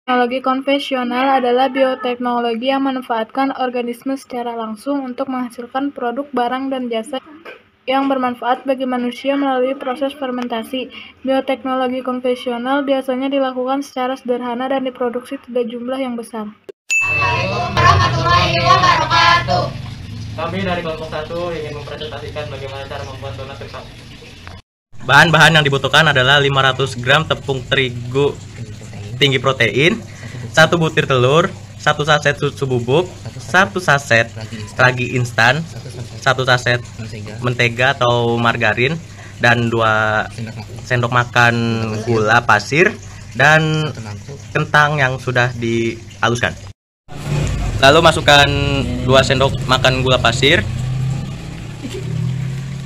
Teknologi konvensional adalah bioteknologi yang memanfaatkan organisme secara langsung untuk menghasilkan produk, barang, dan jasa yang bermanfaat bagi manusia melalui proses fermentasi. Bioteknologi konvensional biasanya dilakukan secara sederhana dan diproduksi tidak jumlah yang besar. Assalamualaikum warahmatullahi wabarakatuh. Kami dari kelompok 1 ingin mempresentasikan bagaimana cara membuat donat kentang. Bahan-bahan yang dibutuhkan adalah 500 gram tepung terigu tinggi protein, 1 butir telur, 1 saset susu bubuk, 1 saset ragi instan, 1 saset mentega atau margarin, dan 2 sendok makan gula pasir, dan kentang yang sudah dihaluskan. Lalu masukkan 2 sendok makan gula pasir,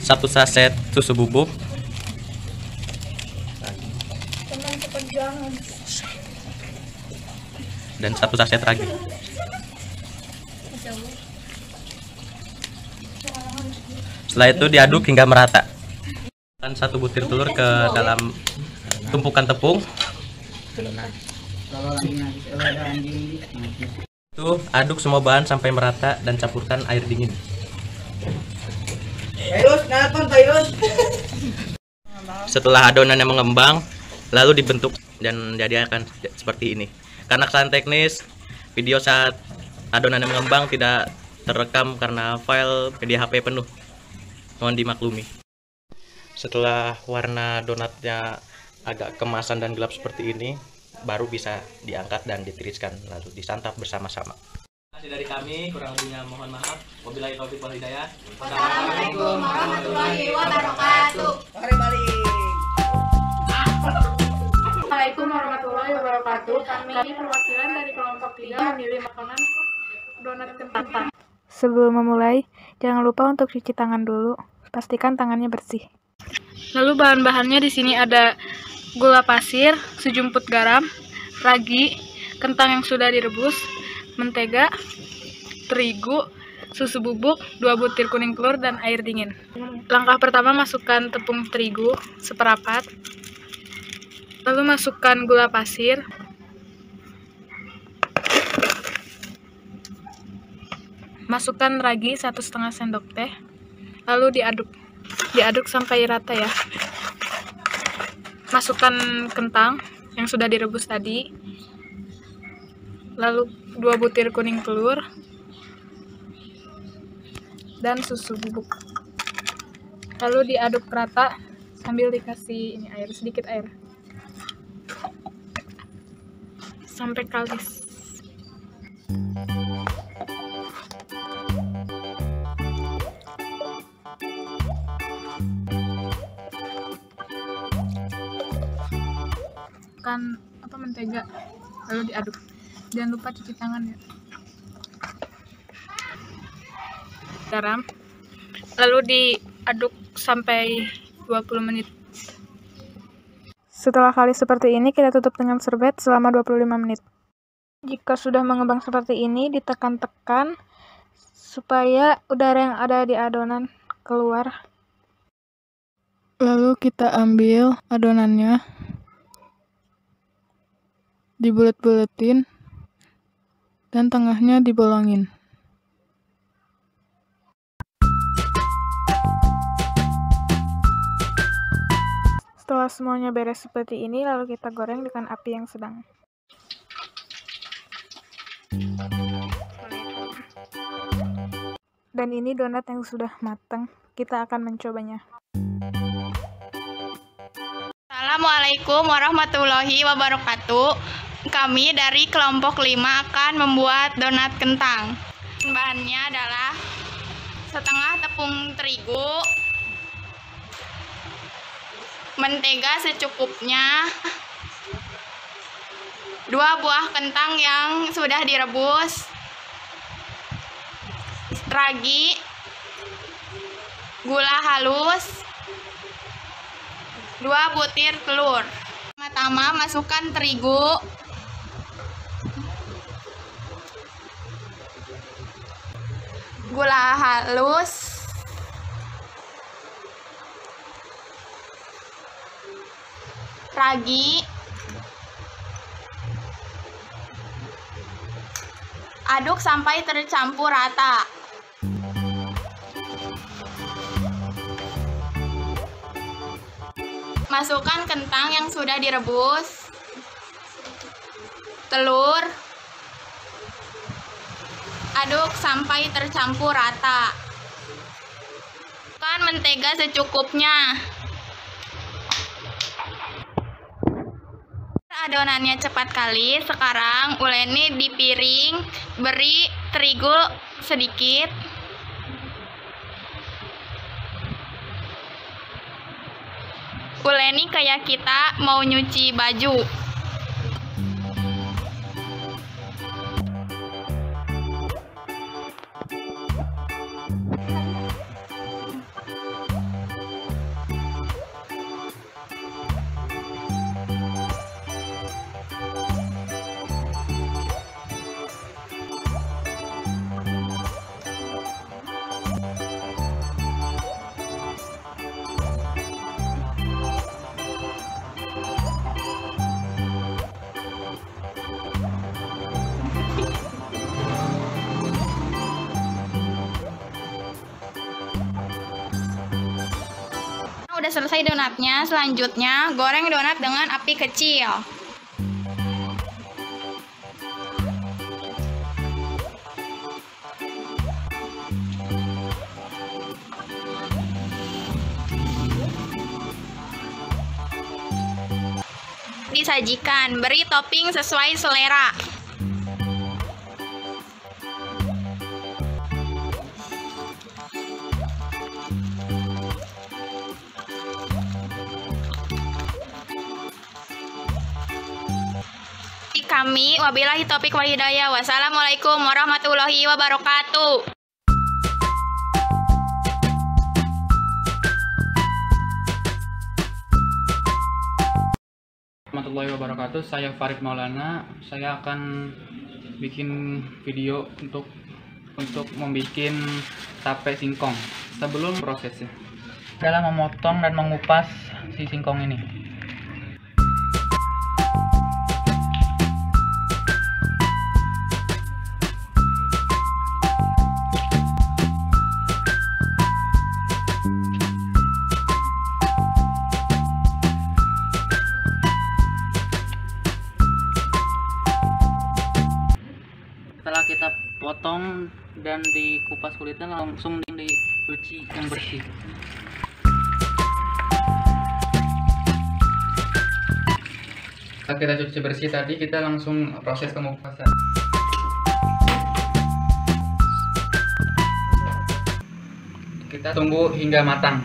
1 saset susu bubuk, dan 1 saset ragi. Setelah itu diaduk hingga merata. Dan 1 butir telur ke dalam tumpukan tepung. Itu aduk semua bahan sampai merata dan campurkan air dingin. Setelah adonannya mengembang, lalu dibentuk dan jadi akan seperti ini. Karena kesalahan teknis, video saat adonannya mengembang tidak terekam karena file PDHP penuh. Mohon dimaklumi. Setelah warna donatnya agak kemasan dan gelap seperti ini, baru bisa diangkat dan ditiriskan lalu disantap bersama-sama. Terima kasih dari kami, kurang lebihnya mohon maaf. Wabillahi taufiq wal hidayah. Wassalamualaikum warahmatullahi wabarakatuh. Assalamualaikum warahmatullahi wabarakatuh. Kami perwakilan dari kelompok 3 memilih makanan donat kentang. Sebelum memulai, jangan lupa untuk cuci tangan dulu. Pastikan tangannya bersih. Lalu bahan-bahannya di sini ada gula pasir, sejumput garam, ragi, kentang yang sudah direbus, mentega, terigu, susu bubuk, 2 butir kuning telur, dan air dingin. Langkah pertama, masukkan tepung terigu seperapat. Lalu masukkan gula pasir, masukkan ragi 1,5 sendok teh, lalu diaduk sampai rata ya. Masukkan kentang yang sudah direbus tadi, lalu 2 butir kuning telur, dan susu bubuk. Lalu diaduk rata sambil dikasih sedikit air sampai kalis. Mentega, lalu diaduk. Jangan lupa cuci tangan ya. Garam, lalu diaduk sampai 20 menit. Setelah kalis seperti ini, kita tutup dengan serbet selama 25 menit. Jika sudah mengembang seperti ini, ditekan-tekan supaya udara yang ada di adonan keluar. Lalu kita ambil adonannya, dibulet-buletin, dan tengahnya dibolongin. Setelah semuanya beres seperti ini, lalu kita goreng dengan api yang sedang. Dan ini donat yang sudah matang. Kita akan mencobanya. Assalamualaikum warahmatullahi wabarakatuh. Kami dari kelompok 5 akan membuat donat kentang. Bahannya adalah setengah tepung terigu, mentega secukupnya, 2 buah kentang yang sudah direbus, ragi, gula halus, 2 butir telur. Pertama, masukkan terigu, gula halus, ragi, Aduk sampai tercampur rata. Masukkan kentang yang sudah direbus, telur, aduk sampai tercampur rata. Masukkan mentega secukupnya. Adonannya cepat kali. Sekarang uleni di piring, beri terigu sedikit. Uleni kayak kita mau nyuci baju. Udah selesai donatnya, selanjutnya goreng donat dengan api kecil. Disajikan, beri topping sesuai selera. Kami wabillahi taufiq wal hidayah. Wassalamualaikum warahmatullahi wabarakatuh. Warahmatullahi wabarakatuh. Saya Farid Maulana. Saya akan bikin video untuk membuat tape singkong. Sebelum prosesnya adalah memotong dan mengupas si singkong ini. Setelah kita potong dan dikupas kulitnya, langsung dicuci yang bersih. Setelah kita cuci bersih tadi, kita langsung proses pengupasan. Kita tunggu hingga matang,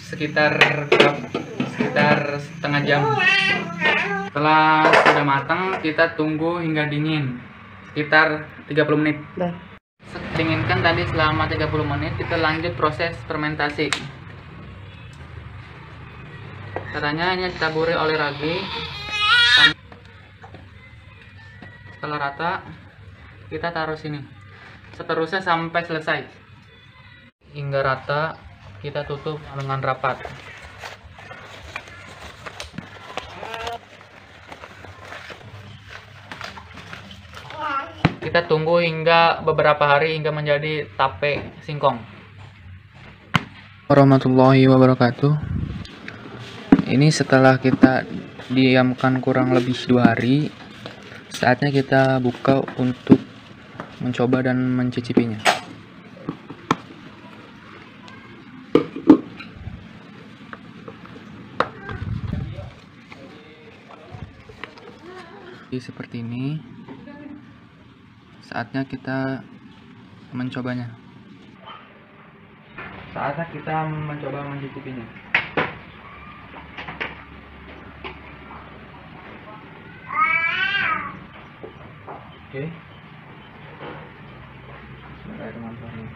sekitar setengah jam. Setelah sudah matang, kita tunggu hingga dingin, sekitar 30 menit. Dinginkan tadi selama 30 menit, kita lanjut proses fermentasi. Caranya ini ditaburi oleh ragi. Setelah rata, kita taruh sini. Seterusnya sampai selesai. Hingga rata, kita tutup dengan rapat. Kita tunggu hingga beberapa hari hingga menjadi tape singkong. Warahmatullahi wabarakatuh. Ini setelah kita diamkan kurang lebih 2 hari, saatnya kita buka untuk mencoba dan mencicipinya. Seperti ini. Saatnya kita mencobanya. Saatnya kita mencoba mencicipinya. Oke. Bismillahirrahmanirrahim.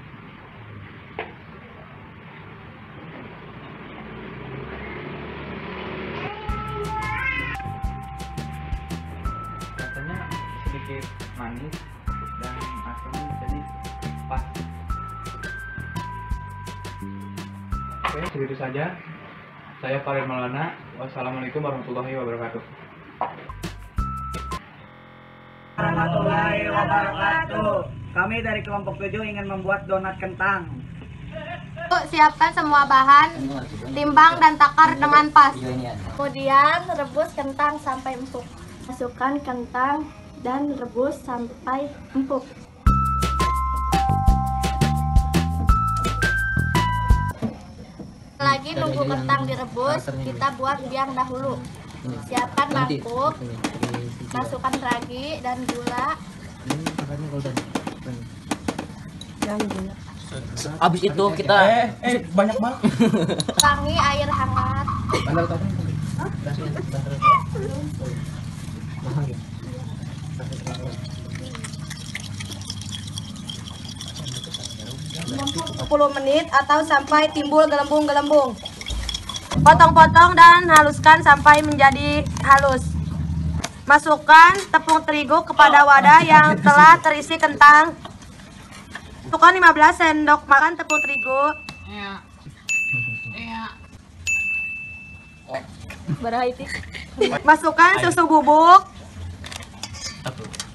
Rasanya sedikit manis dan asamnya jadi pas. Oke, segitu saja. Saya Farid Maulana. Wassalamualaikum warahmatullahi wabarakatuh. Warahmatullahi wabarakatuh. Kami dari kelompok 7 ingin membuat donat kentang. Siapkan semua bahan, timbang dan takar dengan pas. Kemudian rebus kentang sampai empuk. Masukkan kentang dan rebus sampai empuk. Lagi nunggu kentang direbus, kita buat biang dahulu. Siapkan mangkuk, masukkan ragi dan gula. Abis itu kita Banyak banget. Tuangi air hangat. 10 menit atau sampai timbul gelembung-gelembung. Potong-potong dan haluskan sampai menjadi halus. Masukkan tepung terigu kepada wadah yang telah terisi kentang. Masukkan 15 sendok makan tepung terigu. Masukkan susu bubuk.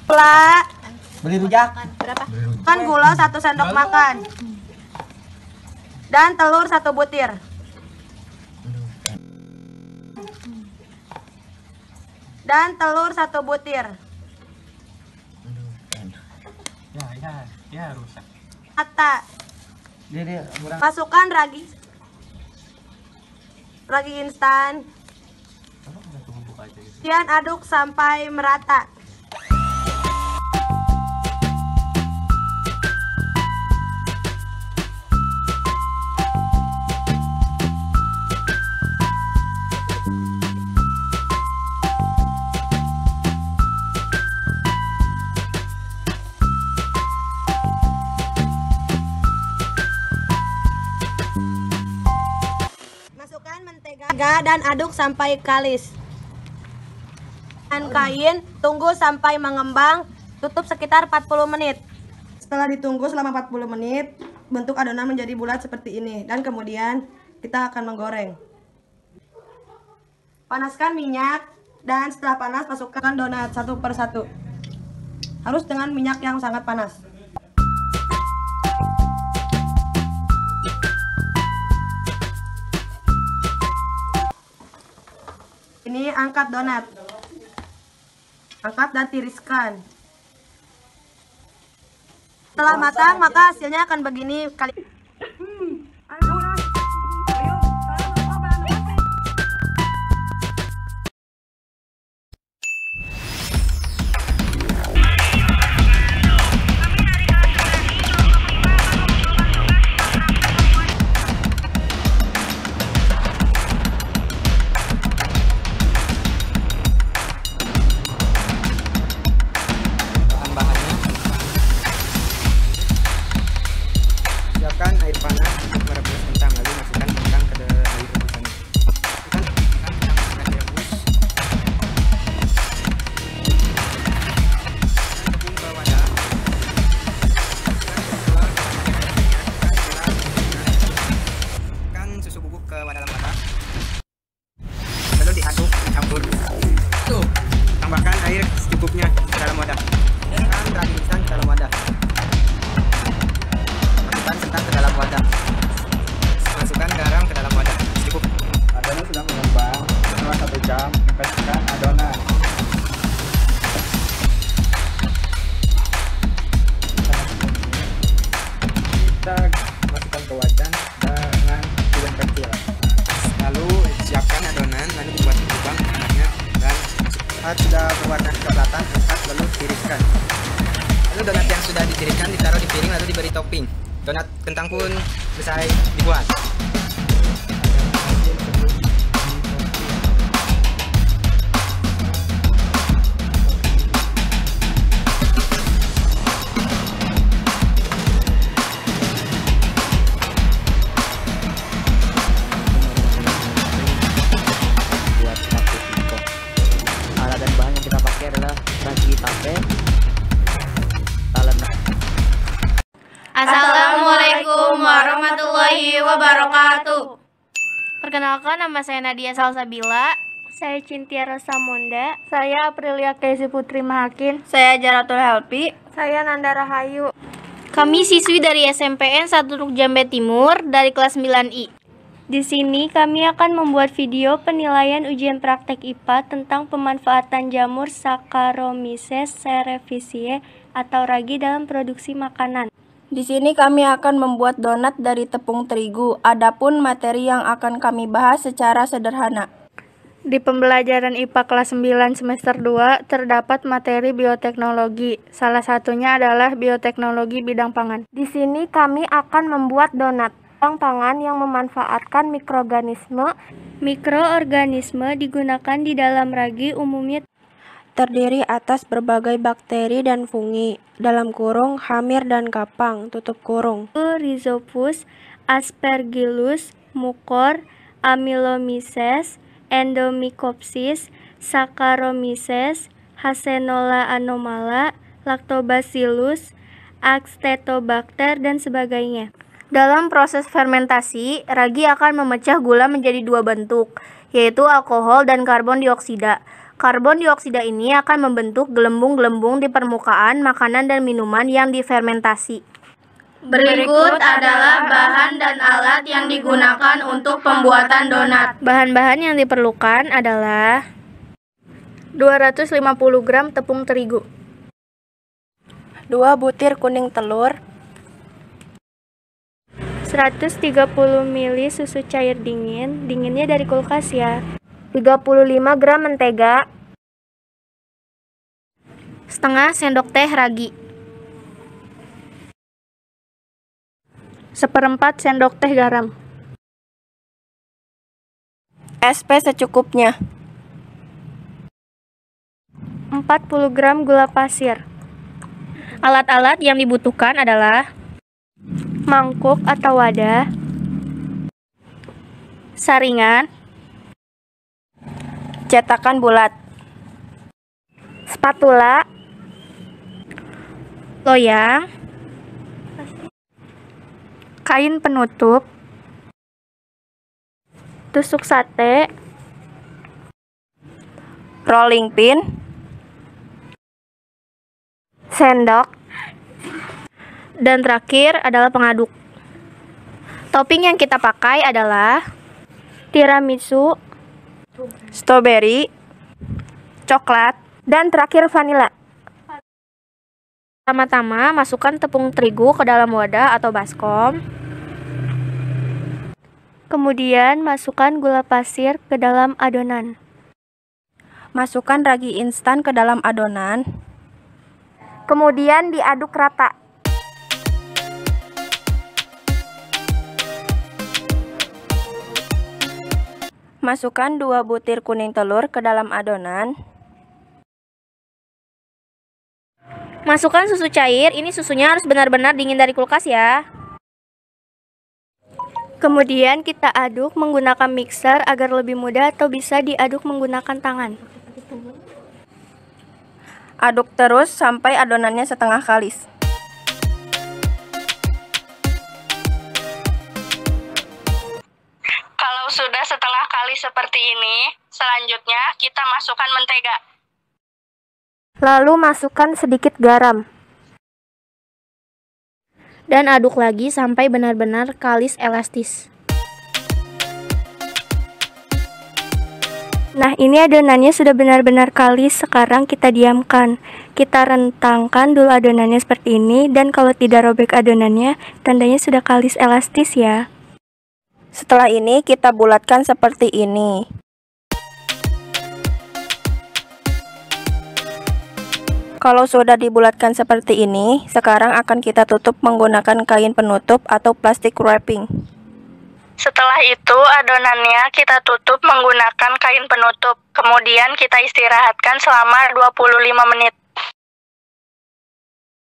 Gula. Beli rujak. Masukkan gula 1 sendok makan. Dan telur 1 butir. Dan telur 1 butir. Ya rusak. Rata. Masukkan ragi instan. Kemudian aduk sampai merata. Dan aduk sampai kalis. Dan kain, tunggu sampai mengembang, tutup sekitar 40 menit. Setelah ditunggu selama 40 menit, bentuk adonan menjadi bulat seperti ini. Dan kemudian kita akan menggoreng. Panaskan minyak, dan setelah panas masukkan donat satu per satu. Harus dengan minyak yang sangat panas. Ini angkat donat. Angkat dan tiriskan. Setelah matang, maka hasilnya akan begini kali. siapkan air panas untuk merebus kentang, lalu masukkan kentang ke air rebusan. Masukkan kentang direbus. Tepung ke wadah. Masukkan susu bubuk ke dalam wadah. Lalu diaduk, dicampur. Tuh, tambahkan air secukupnya ke dalam wadah. Masukkan ragi instan ke dalam wadah. Kentang ke dalam wadah. Masukkan garam ke dalam wadah. Cukup. Adonan sudah mengembang. Setelah 1 jam, dipecahkan adonan. Kita masukkan ke wajan dengan piring kecil. Lalu siapkan adonan, lalu dibuat lubang tengahnya dan saat sudah berwarna kecoklatan, angkat lalu tiriskan. Lalu donat yang sudah ditiriskan ditaruh di piring lalu diberi topping. Donat kentang pun selesai dibuat. Buat pakai singkong. Alat dan bahan yang kita pakai adalah ragi tape, talam. Assalamualaikum warahmatullahi wabarakatuh. Perkenalkan, nama saya Nadia Salsabila. Saya Cintia Rosa Monda. Saya Aprilia Kesi Putri Mahakin. Saya Jaratul Helpi. Saya Nanda Rahayu. Kami siswi dari SMPN 1 Truk Jambe Timur dari kelas 9I. Di sini kami akan membuat video penilaian ujian praktek IPA tentang pemanfaatan jamur Saccharomyces cerevisiae atau ragi dalam produksi makanan. Di sini kami akan membuat donat dari tepung terigu. Adapun materi yang akan kami bahas secara sederhana. Di pembelajaran IPA kelas 9 semester 2 terdapat materi bioteknologi. Salah satunya adalah bioteknologi bidang pangan. Di sini kami akan membuat donat bidang pangan yang memanfaatkan mikroorganisme. Mikroorganisme digunakan di dalam ragi umumnya terdiri atas berbagai bakteri dan fungi, dalam kurung hamir dan kapang, tutup kurung. Rhizopus, Aspergillus, Mucor, Amylomyces, Endomycopsis, Saccharomyces, Hasenola anomala, Lactobacillus, Acetobacter, dan sebagainya. Dalam proses fermentasi, ragi akan memecah gula menjadi dua bentuk, yaitu alkohol dan karbon dioksida. Karbon dioksida ini akan membentuk gelembung-gelembung di permukaan makanan dan minuman yang difermentasi. Berikut adalah bahan dan alat yang digunakan untuk pembuatan donat. Bahan-bahan yang diperlukan adalah 250 gram tepung terigu, 2 butir kuning telur, 130 ml susu cair dingin, dinginnya dari kulkas ya, 35 gram mentega, setengah sendok teh ragi, 1/4 sendok teh garam, SP secukupnya, 40 gram gula pasir. Alat-alat yang dibutuhkan adalah Mangkuk atau wadah, saringan, cetakan bulat, spatula, loyang, kain penutup, tusuk sate, rolling pin, sendok, dan terakhir adalah pengaduk. Topping yang kita pakai adalah tiramisu, strawberry, coklat, dan terakhir vanila. Pertama-tama masukkan tepung terigu ke dalam wadah atau baskom. kemudian masukkan gula pasir ke dalam adonan. Masukkan ragi instan ke dalam adonan. Kemudian diaduk rata. Masukkan 2 butir kuning telur ke dalam adonan. Masukkan susu cair, ini susunya harus benar-benar dingin dari kulkas ya. Kemudian kita aduk menggunakan mixer agar lebih mudah atau bisa diaduk menggunakan tangan. Aduk terus sampai adonannya setengah kalis. Kalau sudah setengah kali seperti ini, selanjutnya kita masukkan mentega. Lalu masukkan sedikit garam. Dan aduk lagi sampai benar-benar kalis elastis. Nah, ini adonannya sudah benar-benar kalis. Sekarang kita diamkan. Kita rentangkan dulu adonannya seperti ini. Dan kalau tidak robek adonannya, tandanya sudah kalis elastis ya. Setelah ini kita bulatkan seperti ini. Kalau sudah dibulatkan seperti ini, sekarang akan kita tutup menggunakan kain penutup atau plastic wrapping. Setelah itu adonannya kita tutup menggunakan kain penutup. Kemudian kita istirahatkan selama 25 menit.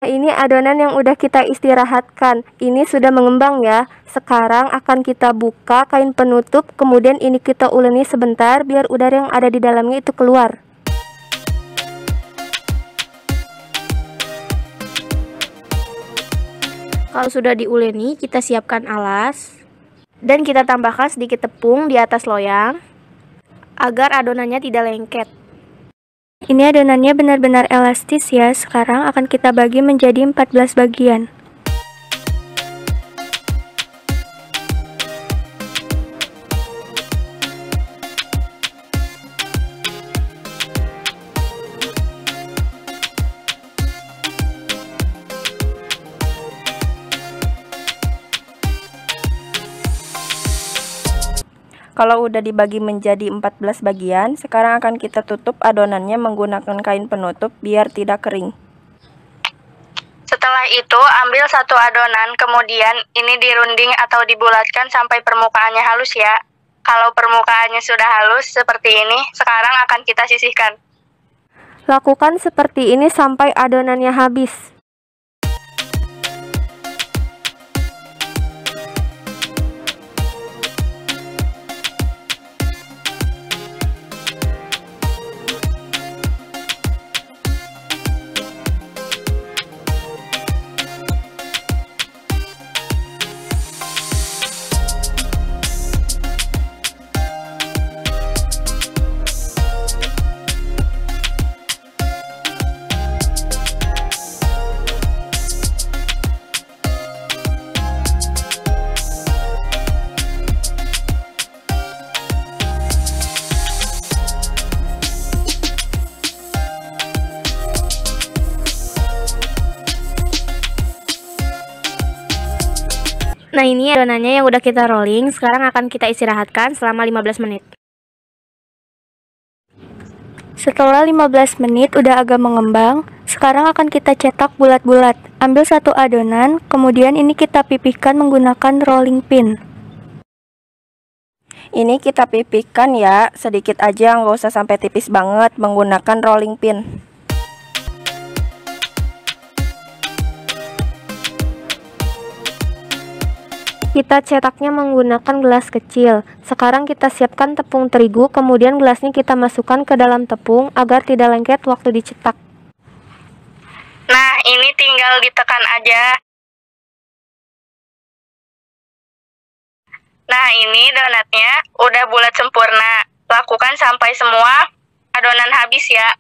Ini adonan yang udah kita istirahatkan. Ini sudah mengembang ya. Sekarang akan kita buka kain penutup, kemudian ini kita uleni sebentar biar udara yang ada di dalamnya itu keluar. Kalau sudah diuleni, kita siapkan alas. Dan kita tambahkan sedikit tepung di atas loyang. agar adonannya tidak lengket. Ini adonannya benar-benar elastis ya. Sekarang akan kita bagi menjadi 14 bagian. Kalau udah dibagi menjadi 14 bagian, sekarang akan kita tutup adonannya menggunakan kain penutup biar tidak kering. Setelah itu, ambil satu adonan, kemudian ini dirunding atau dibulatkan sampai permukaannya halus ya. Kalau permukaannya sudah halus seperti ini, sekarang akan kita sisihkan. Lakukan seperti ini sampai adonannya habis. Nah, ini adonannya yang udah kita rolling. Sekarang akan kita istirahatkan selama 15 menit. Setelah 15 menit udah agak mengembang, sekarang akan kita cetak bulat-bulat. Ambil satu adonan, kemudian ini kita pipihkan menggunakan rolling pin. Ini kita pipihkan ya, sedikit aja, nggak usah sampai tipis banget menggunakan rolling pin. Kita cetaknya menggunakan gelas kecil. Sekarang kita siapkan tepung terigu, kemudian gelasnya kita masukkan ke dalam tepung agar tidak lengket waktu dicetak. Nah, ini tinggal ditekan aja. Nah, ini donatnya udah bulat sempurna. Lakukan sampai semua adonan habis ya.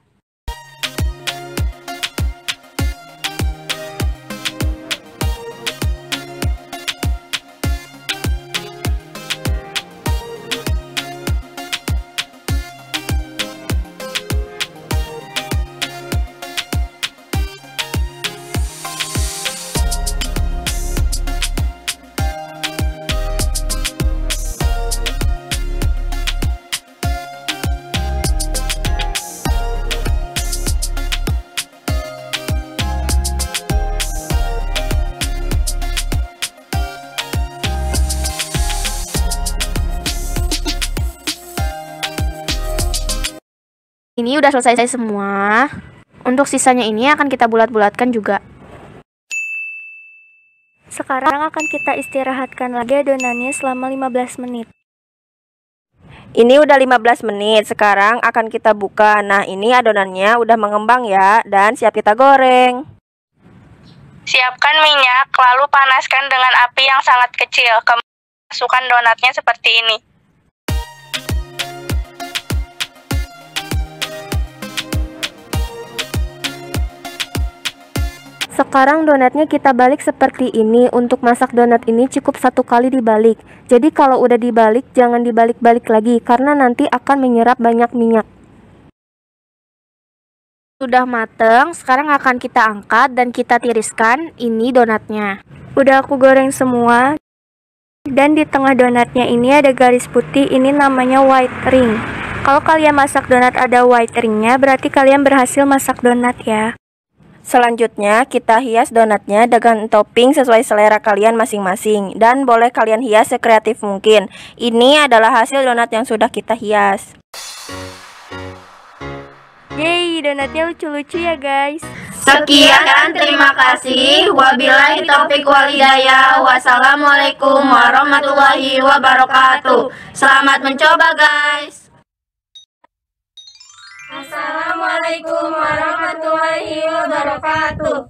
Ini udah selesai semua. Untuk sisanya ini akan kita bulat-bulatkan juga. Sekarang akan kita istirahatkan lagi adonannya selama 15 menit. Ini udah 15 menit, sekarang akan kita buka. Nah, ini adonannya udah mengembang ya, dan siap kita goreng. Siapkan minyak, lalu panaskan dengan api yang sangat kecil. Kemudian masukkan donatnya seperti ini. Sekarang donatnya kita balik seperti ini. Untuk masak donat ini cukup 1 kali dibalik. Jadi kalau udah dibalik jangan dibalik-balik lagi karena nanti akan menyerap banyak minyak. Sudah mateng, sekarang akan kita angkat dan kita tiriskan ini donatnya. Udah aku goreng semua. Dan di tengah donatnya ini ada garis putih, ini namanya white ring. Kalau kalian masak donat ada white ringnya berarti kalian berhasil masak donat ya. Selanjutnya, kita hias donatnya dengan topping sesuai selera kalian masing-masing. Dan boleh kalian hias sekreatif mungkin. Ini adalah hasil donat yang sudah kita hias. Yeay, donatnya lucu-lucu ya guys. Sekian dan terima kasih. Wabillahi taufiq wal hidayah. Wassalamualaikum warahmatullahi wabarakatuh. Selamat mencoba guys. Assalamualaikum warahmatullahi wabarakatuh.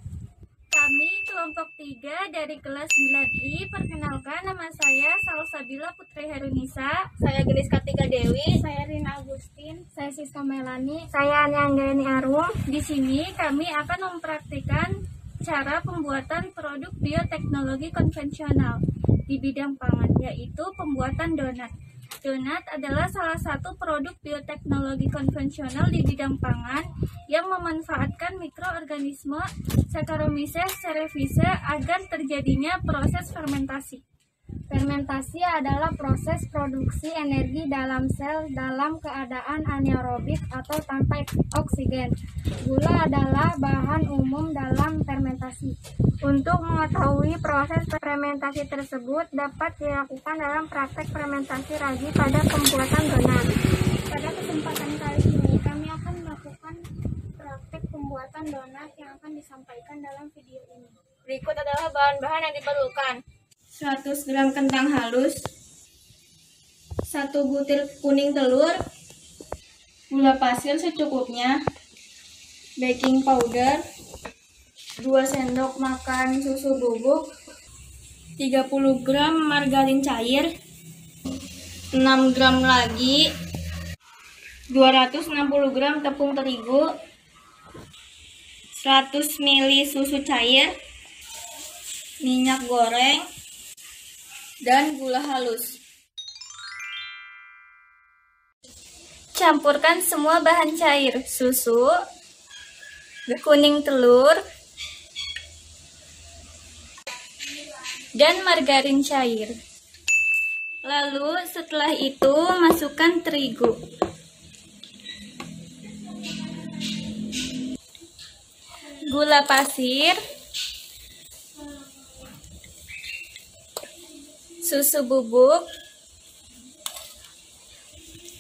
Kami kelompok 3 dari kelas 9I. Perkenalkan, nama saya Salsabila Putri Herunisa. Saya Gelis Kartika Dewi. Saya Rina Agustin. Saya Siska Melani. Saya Anyanggani Arum. Di sini kami akan mempraktikkan cara pembuatan produk bioteknologi konvensional di bidang pangan, yaitu pembuatan donat. Donat adalah salah satu produk bioteknologi konvensional di bidang pangan yang memanfaatkan mikroorganisme Saccharomyces cerevisiae agar terjadinya proses fermentasi. Fermentasi adalah proses produksi energi dalam sel dalam keadaan anaerobik atau tanpa oksigen. Gula adalah bahan umum dalam fermentasi. Untuk mengetahui proses fermentasi tersebut dapat dilakukan dalam praktek fermentasi ragi pada pembuatan donat. Pada kesempatan kali ini kami akan melakukan praktek pembuatan donat yang akan disampaikan dalam video ini. Berikut adalah bahan-bahan yang diperlukan. 100 gram kentang halus, 1 butir kuning telur, gula pasir secukupnya, baking powder, 2 sendok makan susu bubuk, 30 gram margarin cair, 6 gram ragi, 260 gram tepung terigu, 100 ml susu cair, minyak goreng, dan gula halus. Campurkan semua bahan cair, susu, kuning telur, dan margarin cair. Lalu setelah itu masukkan terigu. Gula pasir, susu bubuk,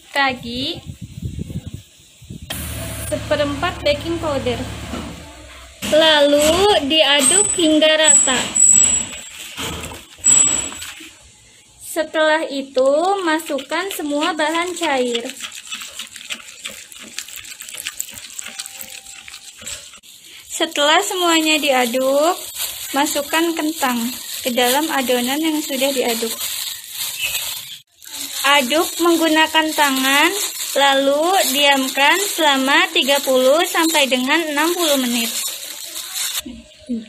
ragi, 1/4 baking powder. Lalu diaduk hingga rata. Setelah itu masukkan semua bahan cair. Setelah semuanya diaduk, masukkan kentang ke dalam adonan yang sudah diaduk. Aduk menggunakan tangan, lalu diamkan selama 30 sampai dengan 60 menit.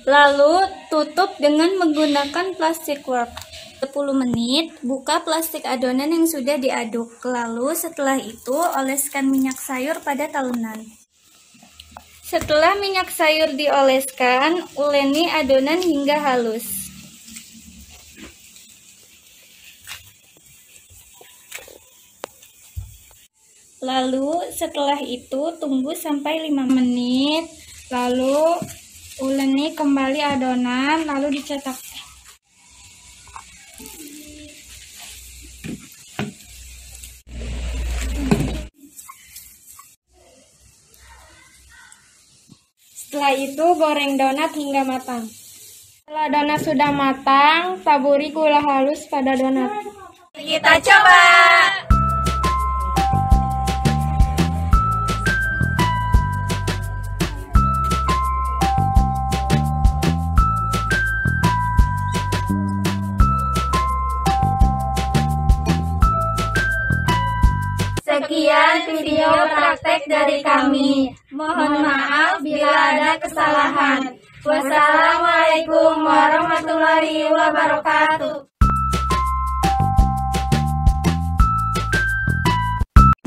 Lalu tutup dengan menggunakan plastik wrap. 10 menit, buka plastik adonan yang sudah diaduk. Lalu setelah itu oleskan minyak sayur pada talunan. Setelah minyak sayur dioleskan, uleni adonan hingga halus. Lalu setelah itu tunggu sampai 5 menit. Lalu uleni kembali adonan, lalu dicetak. Setelah itu goreng donat hingga matang. Setelah donat sudah matang, taburi gula halus pada donat. Kita coba! Sekian video praktek dari kami. Mohon maaf bila ada kesalahan. Wassalamualaikum warahmatullahi wabarakatuh.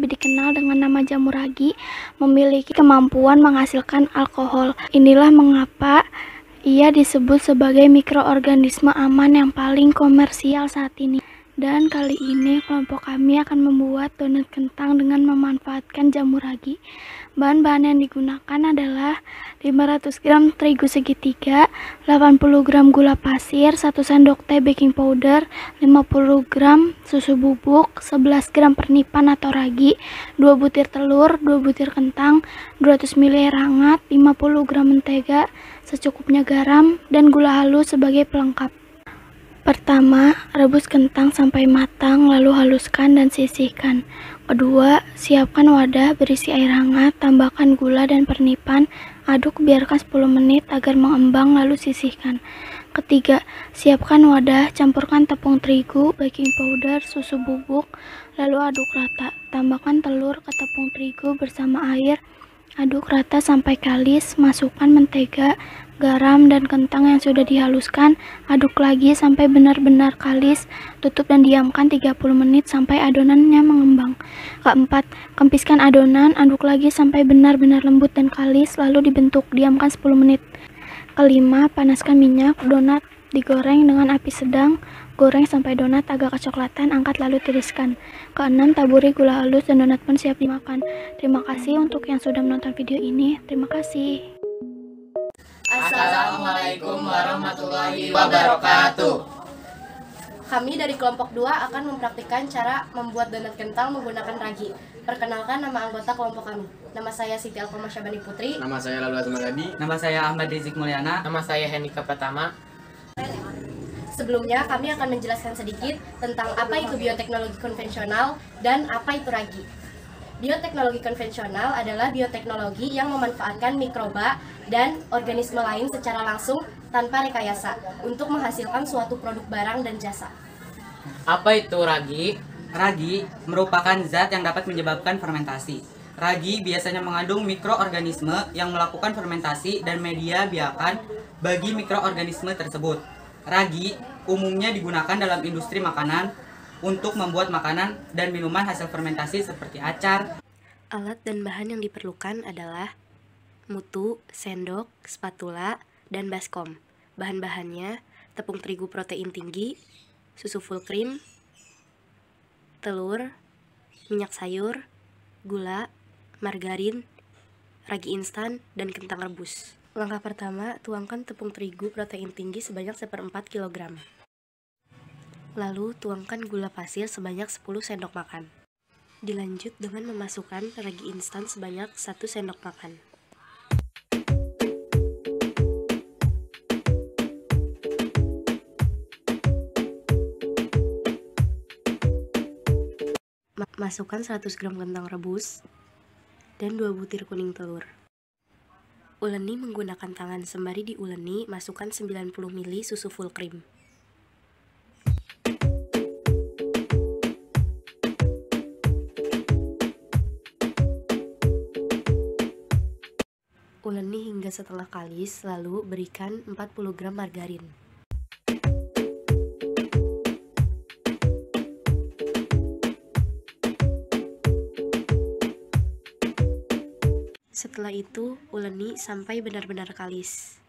Dikenal dengan nama jamur ragi, memiliki kemampuan menghasilkan alkohol. Inilah mengapa ia disebut sebagai mikroorganisme aman yang paling komersial saat ini. Dan kali ini kelompok kami akan membuat donat kentang dengan memanfaatkan jamur ragi. Bahan-bahan yang digunakan adalah 500 gram terigu segitiga, 80 gram gula pasir, 1 sendok teh baking powder, 50 gram susu bubuk, 11 gram pernipan atau ragi, 2 butir telur, 2 butir kentang, 200 ml air hangat, 50 gram mentega, secukupnya garam, dan gula halus sebagai pelengkap. Pertama, rebus kentang sampai matang, lalu haluskan dan sisihkan. Kedua, siapkan wadah berisi air hangat, tambahkan gula dan pernipan, Aduk biarkan 10 menit agar mengembang lalu sisihkan. Ketiga, siapkan wadah, campurkan tepung terigu, baking powder, susu bubuk, lalu aduk rata. Tambahkan telur ke tepung terigu bersama air. Aduk rata sampai kalis, masukkan mentega, garam, dan kentang yang sudah dihaluskan. Aduk lagi sampai benar-benar kalis, tutup dan diamkan 30 menit sampai adonannya mengembang. Keempat, kempiskan adonan, aduk lagi sampai benar-benar lembut dan kalis, lalu dibentuk, diamkan 10 menit. Kelima, panaskan minyak, donat digoreng dengan api sedang, goreng sampai donat agak kecoklatan, angkat lalu tiriskan. Keenam, taburi gula halus dan donat pun siap dimakan. Terima kasih untuk yang sudah menonton video ini. Terima kasih. Assalamualaikum warahmatullahi wabarakatuh. Kami dari kelompok 2 akan mempraktikkan cara membuat donat kentang menggunakan ragi. Perkenalkan nama anggota kelompok kami. Nama saya Siti Alkoma Syabani Putri. Nama saya Lalu Azmaladi. Nama saya Ahmad Rizik Mulyana. Nama saya Hendika Pratama. Sebelumnya kami akan menjelaskan sedikit tentang apa itu bioteknologi konvensional dan apa itu ragi. Bioteknologi konvensional adalah bioteknologi yang memanfaatkan mikroba dan organisme lain secara langsung tanpa rekayasa untuk menghasilkan suatu produk barang dan jasa. Apa itu ragi? Ragi merupakan zat yang dapat menyebabkan fermentasi. Ragi biasanya mengandung mikroorganisme yang melakukan fermentasi dan media biakan bagi mikroorganisme tersebut. Ragi umumnya digunakan dalam industri makanan untuk membuat makanan dan minuman hasil fermentasi seperti acar. Alat dan bahan yang diperlukan adalah mutu, sendok, spatula, dan baskom. Bahan-bahannya tepung terigu protein tinggi, susu full cream, telur, minyak sayur, gula, margarin, ragi instan, dan kentang rebus. Langkah pertama, tuangkan tepung terigu protein tinggi sebanyak 1/4 kg. Lalu tuangkan gula pasir sebanyak 10 sendok makan. Dilanjut dengan memasukkan ragi instan sebanyak 1 sendok makan. Masukkan 100 gram kentang rebus dan 2 butir kuning telur. Uleni menggunakan tangan, sembari diuleni masukkan 90 ml susu full cream. Uleni hingga setengah kalis, lalu berikan 40 gram margarin. Setelah itu, uleni sampai benar-benar kalis.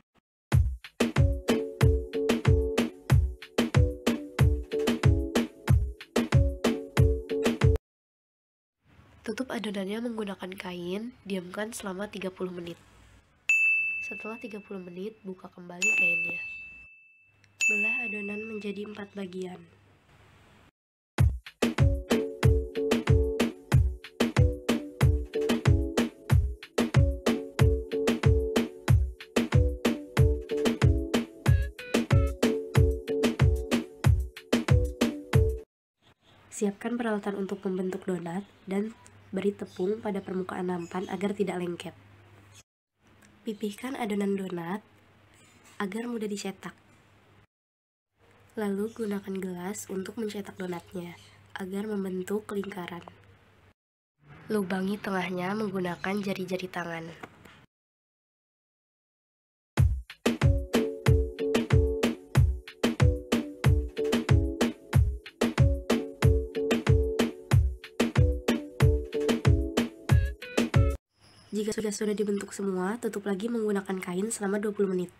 Tutup adonannya menggunakan kain, diamkan selama 30 menit. Setelah 30 menit, buka kembali kainnya. Belah adonan menjadi 4 bagian. Siapkan peralatan untuk membentuk donat dan beri tepung pada permukaan nampan agar tidak lengket. Pipihkan adonan donat agar mudah dicetak. Lalu gunakan gelas untuk mencetak donatnya agar membentuk lingkaran. Lubangi tengahnya menggunakan jari-jari tangan. Jika sudah dibentuk semua, tutup lagi menggunakan kain selama 20 menit.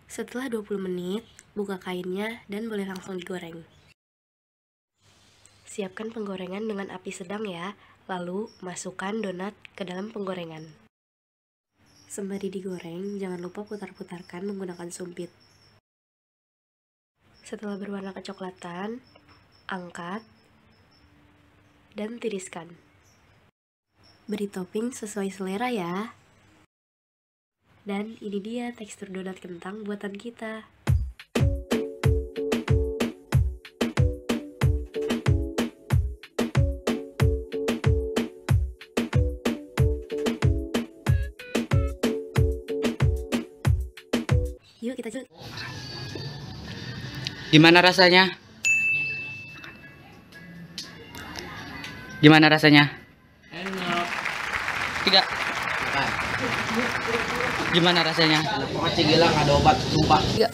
Setelah 20 menit, buka kainnya dan boleh langsung digoreng. Siapkan penggorengan dengan api sedang ya, lalu masukkan donat ke dalam penggorengan. Sembari digoreng, jangan lupa putar-putarkan menggunakan sumpit. Setelah berwarna kecoklatan, angkat dan tiriskan. Beri topping sesuai selera ya. Dan ini dia tekstur donat kentang buatan kita. kita coba. Gimana rasanya? Gimana rasanya? Enak. Tidak. Gimana rasanya? Pokoknya gila nggak ada obat, sumpah. Tidak.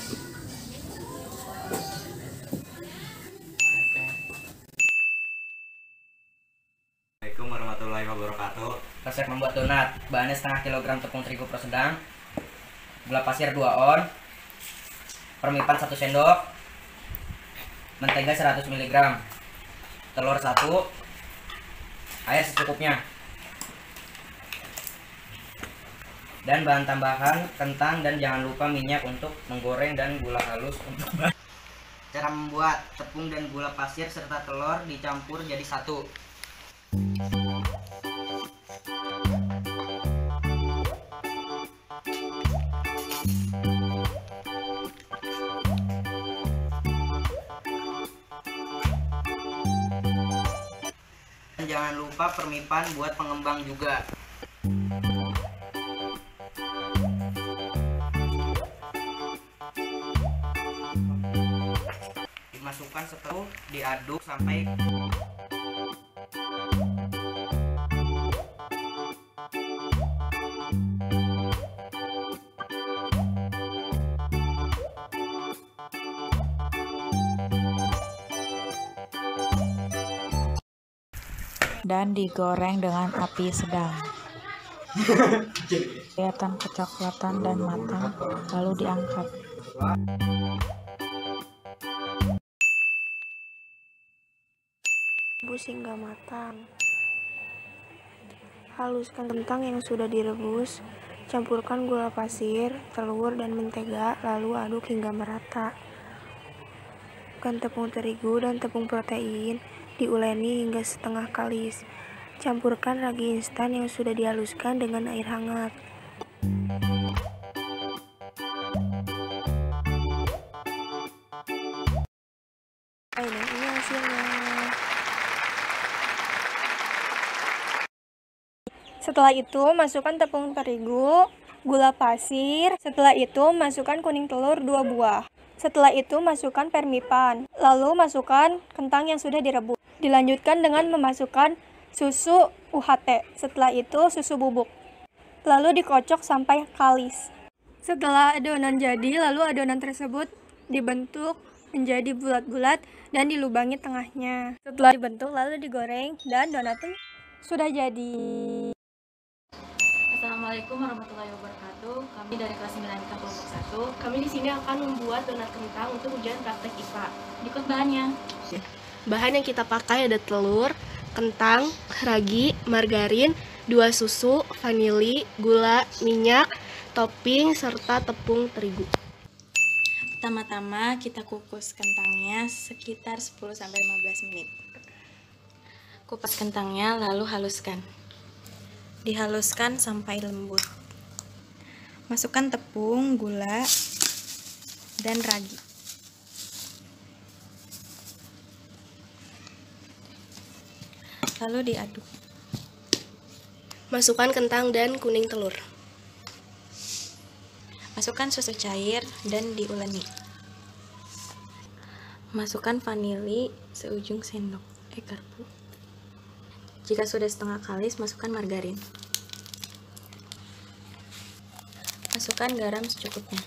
Assalamualaikum warahmatullahi wabarakatuh. Resep membuat donat. Bahannya setengah kilogram tepung terigu pro sedang, gula pasir 2 on, permipan 1 sendok, mentega 100 mg, telur 1, air secukupnya. Dan bahan tambahan kentang dan jangan lupa minyak untuk menggoreng dan gula halus untuk cara membuat tepung dan gula pasir serta telur dicampur jadi satu. Dan jangan lupa permipan buat pengembang juga. Dimasukkan setelah diaduk sampai dan digoreng dengan api sedang. Kelihatan kecoklatan dan matang, lalu diangkat. Rebus hingga matang. Haluskan kentang yang sudah direbus, campurkan gula pasir, telur, dan mentega, lalu aduk hingga merata. Masukkan tepung terigu dan tepung protein, diuleni hingga setengah kalis. Campurkan ragi instan yang sudah dihaluskan dengan air hangat. Nah, ini hasilnya. Setelah itu, masukkan tepung terigu, gula pasir. Setelah itu, masukkan kuning telur 2 buah. Setelah itu, masukkan permipan. Lalu, masukkan kentang yang sudah direbus. Dilanjutkan dengan memasukkan susu UHT. Setelah itu, susu bubuk. Lalu dikocok sampai kalis. Setelah adonan jadi, lalu adonan tersebut dibentuk menjadi bulat-bulat dan dilubangi tengahnya. Setelah dibentuk, lalu digoreng dan donatnya sudah jadi. Assalamualaikum warahmatullahi wabarakatuh. Kami dari kelas 9 IPA kelompok 1. Kami di sini akan membuat donat kentang untuk ujian praktek IPA. Ikut bahannya. Bahan yang kita pakai ada telur, kentang, ragi, margarin, 2 susu, vanili, gula, minyak, topping, serta tepung terigu. Pertama-tama kita kukus kentangnya sekitar 10-15 menit. Kupas kentangnya lalu haluskan. Dihaluskan sampai lembut. Masukkan tepung, gula, dan ragi. Lalu diaduk. Masukkan kentang dan kuning telur. Masukkan susu cair dan diuleni. Masukkan vanili seujung sendok garpu. Jika sudah setengah kalis, masukkan margarin. Masukkan garam secukupnya.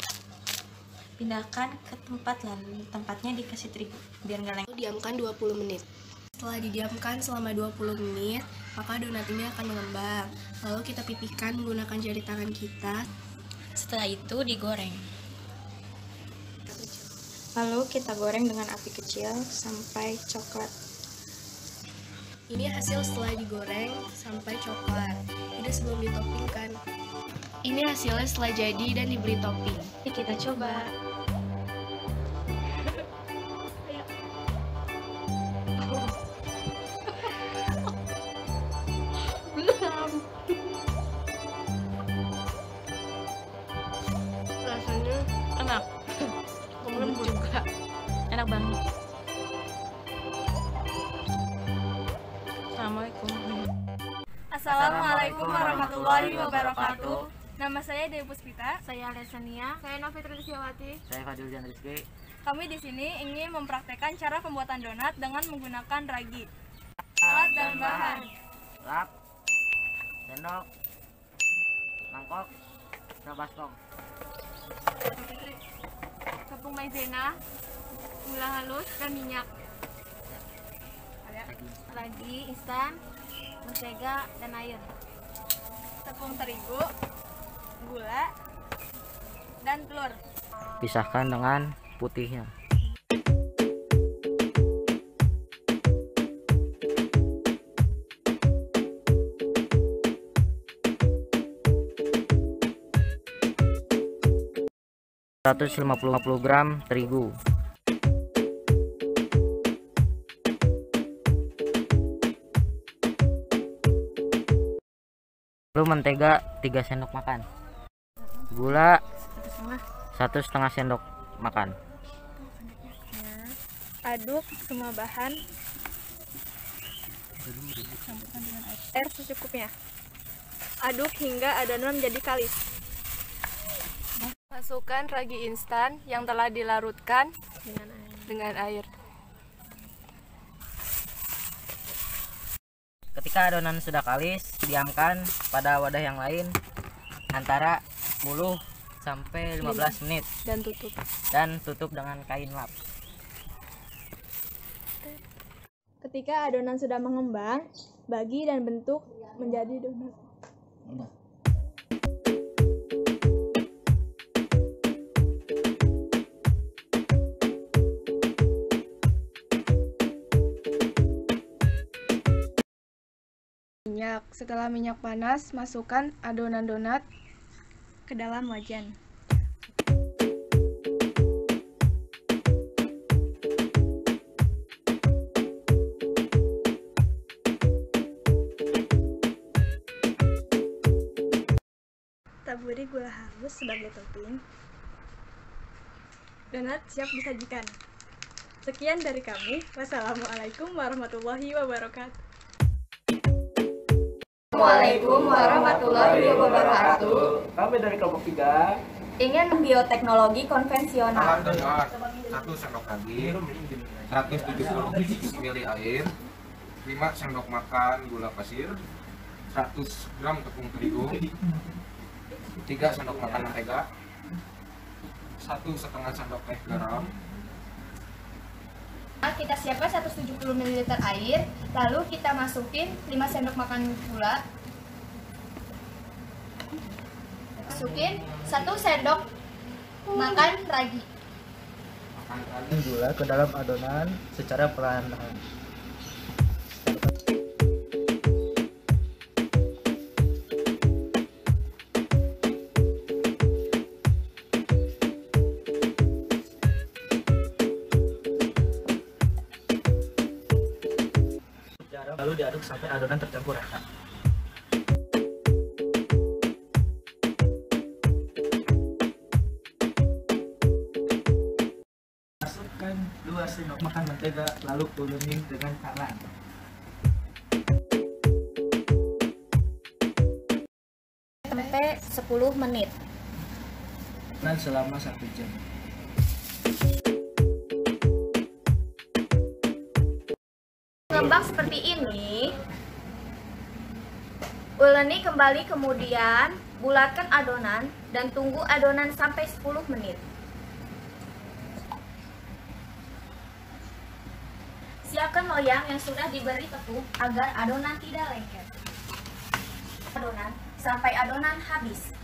Pindahkan ke tempat lalu tempatnya dikasih terigu biar nggak lengket. Diamkan 20 menit. Setelah didiamkan selama 20 menit, maka donat ini akan mengembang. Lalu kita pipihkan menggunakan jari tangan kita. Setelah itu digoreng. Lalu kita goreng dengan api kecil sampai coklat. Ini hasil setelah digoreng sampai coklat. Ini sebelum ditoppingkan. Ini hasilnya setelah jadi dan diberi topping. Kita coba. Rasanya enak. Lembut juga. Enak banget. Assalamualaikum. Assalamualaikum warahmatullahi wabarakatuh. Nama saya Dewi Puspita. Saya Lesania. Saya Novitri Rizkyawati. Saya Fadil Jan Rizky. Kami di sini ingin mempraktekkan cara pembuatan donat dengan menggunakan ragi. Alat dan bahan. Lap, sendok, mangkok, baskom. Tepung maizena, gula halus, dan minyak. Ragi instan, mentega, dan air. Tepung terigu, gula, dan telur. Pisahkan dengan putihnya. ...150 gram terigu, lalu mentega 3 sendok makan, gula 1,5 sendok makan. Aduk semua bahan, campurkan dengan air secukupnya. Aduk hingga adonan menjadi kalis. Masukkan ragi instan yang telah dilarutkan dengan air. Ketika adonan sudah kalis, diamkan pada wadah yang lain antara 10 sampai 15 menit dan tutup dengan kain lap. Ketika adonan sudah mengembang, bagi dan bentuk menjadi donat. Minyak. Setelah minyak panas, masukkan adonan donat ke dalam wajan. Taburi gula halus sebagai topping. Donat siap disajikan. Sekian dari kami. Wassalamualaikum warahmatullahi wabarakatuh. Assalamualaikum warahmatullahi wabarakatuh. Kami dari kelompok 3 ingin bioteknologi konvensional. Alat donat 1 sendok ragi, 170 ml air, 5 sendok makan gula pasir, 100 gram tepung terigu, 3 sendok makan mentega, 1,5 sendok teh garam. Kita siapkan 170 ml air, lalu kita masukin 5 sendok makan gula, masukin 1 sendok makan ragi. Masukkan gula ke dalam adonan secara perlahan-lahan. Lalu diaduk sampai adonan tercampur rata. Masukkan 2 sendok makan mentega, lalu uleni dengan tangan. Sampai 10 menit. Dan selama 1 jam. Mengembang seperti ini, uleni kembali, kemudian bulatkan adonan dan tunggu adonan sampai 10 menit. Siapkan loyang yang sudah diberi tepung agar adonan tidak lengket. Adonan sampai adonan habis.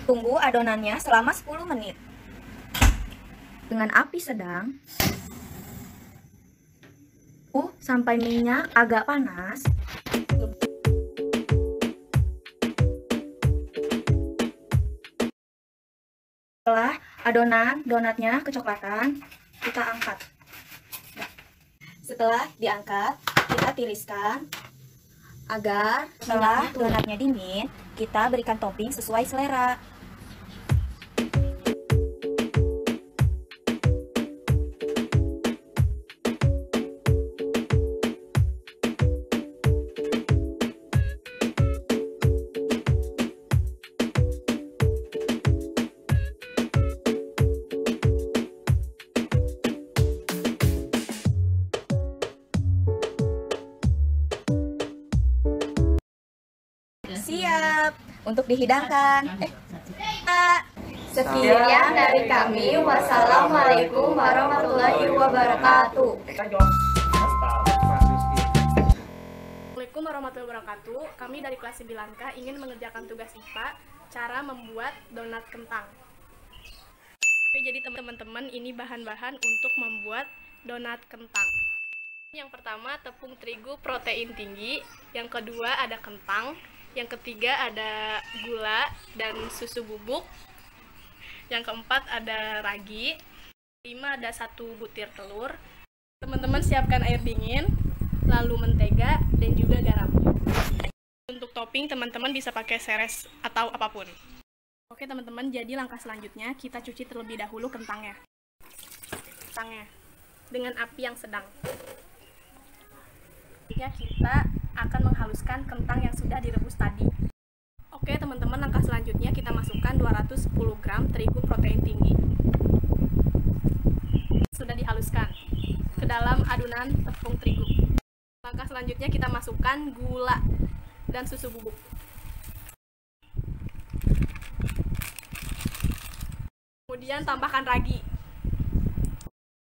Tunggu adonannya selama 10 menit. Dengan api sedang, sampai minyak agak panas. Setelah adonan donatnya kecoklatan, kita angkat. Setelah diangkat, kita tiriskan agar setelah donatnya dingin, kita berikan topping sesuai selera. untuk dihidangkan. Sekian dari kami. Wassalamualaikum warahmatullahi wabarakatuh. Assalamualaikum warahmatullahi wabarakatuh. Kami dari kelas 9K ingin mengerjakan tugas IPA, cara membuat donat kentang. Oke, jadi teman-teman, ini bahan-bahan untuk membuat donat kentang. Yang pertama, tepung terigu protein tinggi. Yang kedua, ada kentang. Yang ketiga, ada gula dan susu bubuk. Yang keempat, ada ragi. 5, ada 1 butir telur. Teman-teman siapkan air dingin, lalu mentega, dan juga garam. Untuk topping, teman-teman bisa pakai seres atau apapun. Oke teman-teman, jadi langkah selanjutnya kita cuci terlebih dahulu kentangnya. Dengan api yang sedang. Kita akan menghaluskan kentang yang sudah direbus tadi. Oke teman-teman, langkah selanjutnya kita masukkan 210 gram terigu protein tinggi. Sudah dihaluskan ke dalam adonan tepung terigu. Langkah selanjutnya kita masukkan gula dan susu bubuk. Kemudian tambahkan ragi.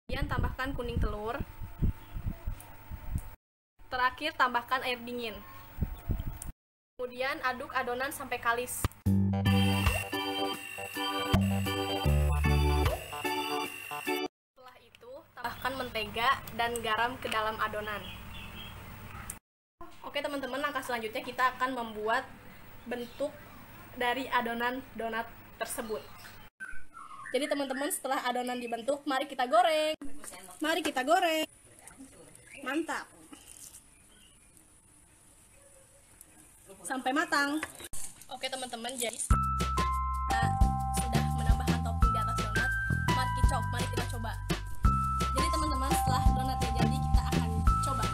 Kemudian tambahkan kuning telur. Terakhir tambahkan air dingin. Kemudian aduk adonan sampai kalis. Setelah itu tambahkan mentega dan garam ke dalam adonan. Oke teman-teman, langkah selanjutnya kita akan membuat bentuk dari adonan donat tersebut. Jadi teman-teman, setelah adonan dibentuk, mari kita goreng. Mantap. Sampai matang. Oke teman-teman, jadi kita sudah menambahkan topping di atas donat. Mari kita coba. Jadi teman-teman, setelah donatnya jadi, kita akan coba.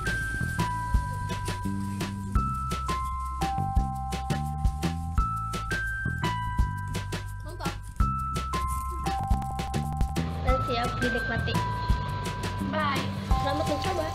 Mantap. Dan siap dinikmati. Bye. Selamat mencoba.